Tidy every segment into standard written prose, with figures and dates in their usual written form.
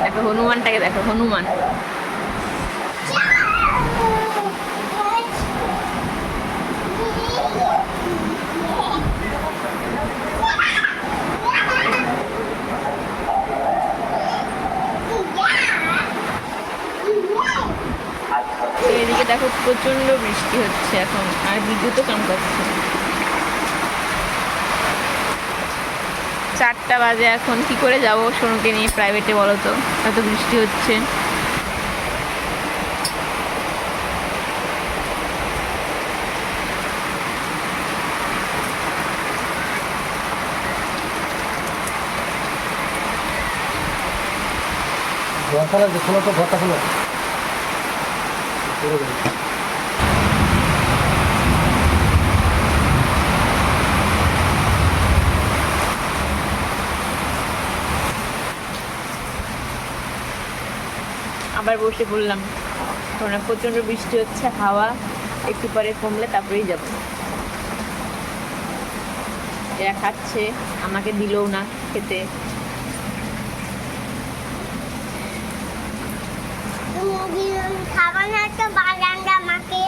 দেখো হনুমানটাকে, দেখো হনুমান। এদিকে দেখো প্রচন্ড বৃষ্টি হচ্ছে এখন, আর বিদ্যুৎও চমকাচ্ছে। 4টা বাজে এখন, কি করে যাব সোনুকে নিয়ে প্রাইভেটে বলো তো, এত বৃষ্টি হচ্ছে। খোলো তো, ঘরটা খোলো। আবার বসে পড়লাম, কারণ প্রচন্ড বৃষ্টি হচ্ছে, হাওয়া একটু পরে কমলে তারপরেই যাব। এরা খাচ্ছে, আমাকে দিলও না খেতে। খাবার না তো বাগানটা আমাকে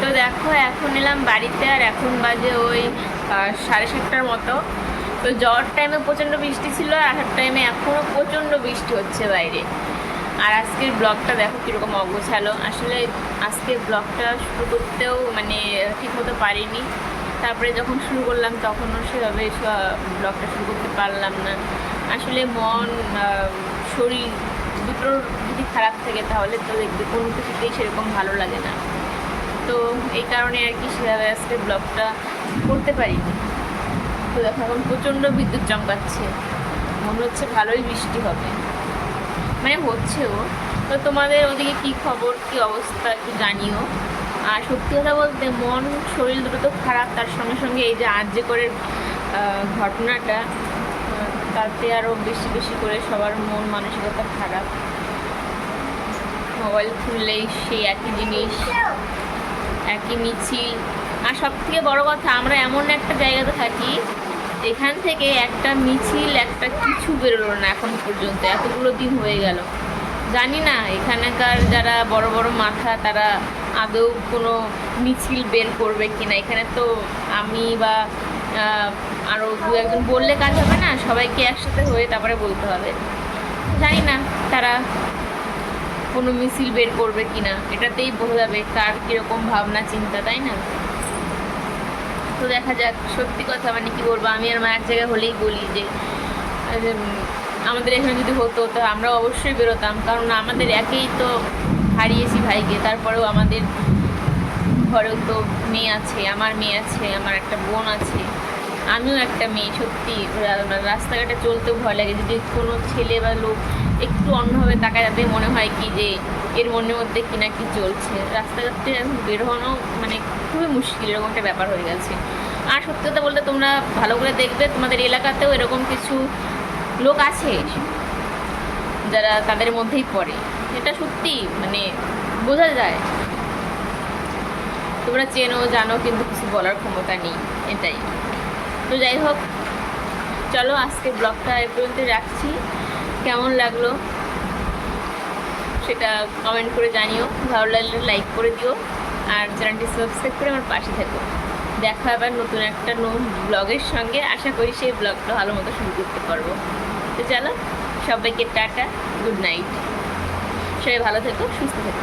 তো দেখো এখন এলাম বাড়িতে, আর এখন বাজে ওই 7:30টার মতো। তো যাওয়ার টাইমে প্রচণ্ড বৃষ্টি ছিল, আর আসার টাইমে এখনও প্রচণ্ড বৃষ্টি হচ্ছে বাইরে। আর আজকের ব্লগটা দেখো কীরকম অগোছালো। আসলে আজকের ব্লগটা শুরু করতেও মানে ঠিক মতো পারিনি, তারপরে যখন শুরু করলাম তখনও সেভাবে ব্লগটা শুরু করতে পারলাম না। আসলে মন শরীর দুটোর যদি খারাপ থাকে তাহলে তো দেখবে কোনো কিছুতেই সেরকম ভালো লাগে না। তো এই কারণে আর কি সেভাবে আজকে ব্লগটা করতে পারিনি। তো দেখো এখন প্রচণ্ড বিদ্যুৎ চমকাচ্ছে, মনে হচ্ছে ভালোই বৃষ্টি হবে, মানে হচ্ছেও। তো তোমাদের ওদিকে কী খবর, কী অবস্থা একটু জানিও। আর সত্যি কথা বলতে মন শরীর দুটো তো খারাপ, তার সঙ্গে সঙ্গে এই যে আর্যকরের ঘটনাটা, তাতে আরও বেশি বেশি করে সবার মন মানসিকতা খারাপ। মোবাইল খুললেই সেই একই জিনিস, একই মিছিল। আর সব থেকে বড়ো কথা, আমরা এমন একটা জায়গাতে থাকি এখান থেকে একটা মিছিল একটা কিছু বেরোলো না এখন পর্যন্ত, এতগুলো দিন হয়ে গেল। জানি না এখানকার যারা বড় বড় মাথা তারা আদৌ কোনো মিছিল বের করবে কিনা। এখানে তো আমি বা আরও 2-1জন বললে কাজ হবে না, সবাইকে একসাথে হয়ে তারপরে বলতে হবে। জানি না তারা কোনো মিছিল বের করবে কিনা, এটাতেই বোঝা যাবে কার কীরকম ভাবনা চিন্তা, তাই না? তো দেখা যাক। সত্যি কথা মানে কি বলবো, আমি আর মা এক জায়গায় হলেই বলি যে আমাদের এখানে যদি হতো তো আমরা অবশ্যই বেরোতাম, কারণ আমাদের একেই তো হারিয়েছি ভাইকে, তারপরেও আমাদের ঘরেও তো মেয়ে আছে, আমার মেয়ে আছে, আমার একটা বোন আছে, আমিও একটা মেয়ে। সত্যি রাস্তাঘাটে চলতেও ভয় লাগে, যদি কোনো ছেলে বা লোক একটু অন্যভাবে তাকায় যাতে মনে হয় কি যে এর মনের মধ্যে কি না কি চলছে। রাস্তাঘাটে এখন বের হওয়ানো মানে খুবই মুশকিল, এরকম একটা ব্যাপার হয়ে গেছে। আর সত্যি কথা বলতে তোমরা ভালো করে দেখবে, তোমাদের এলাকাতেও এরকম কিছু লোক আছে যারা তাদের মধ্যেই পড়ে, এটা সত্যি মানে বোঝা যায়। তোমরা চেনো জানো, কিন্তু কিছু বলার ক্ষমতা নেই, এটাই। তো যাই হোক, চলো আজকে ব্লগটা এ পর্যন্ত রাখছি। কেমন লাগলো সেটা কমেন্ট করে জানিও, ভালো লাগলে লাইক করে দিও, আর চ্যানেলটি সাবস্ক্রাইব করে আমার পাশে থেকো। দেখা আবার নতুন একটা ব্লগের সঙ্গে, আশা করি সেই ব্লগটা ভালো মতো শুরু করতে পারবো। তো চলো, সবাইকে টাটা, গুড নাইট, সবাই ভালো থেকো, সুস্থ থেকো।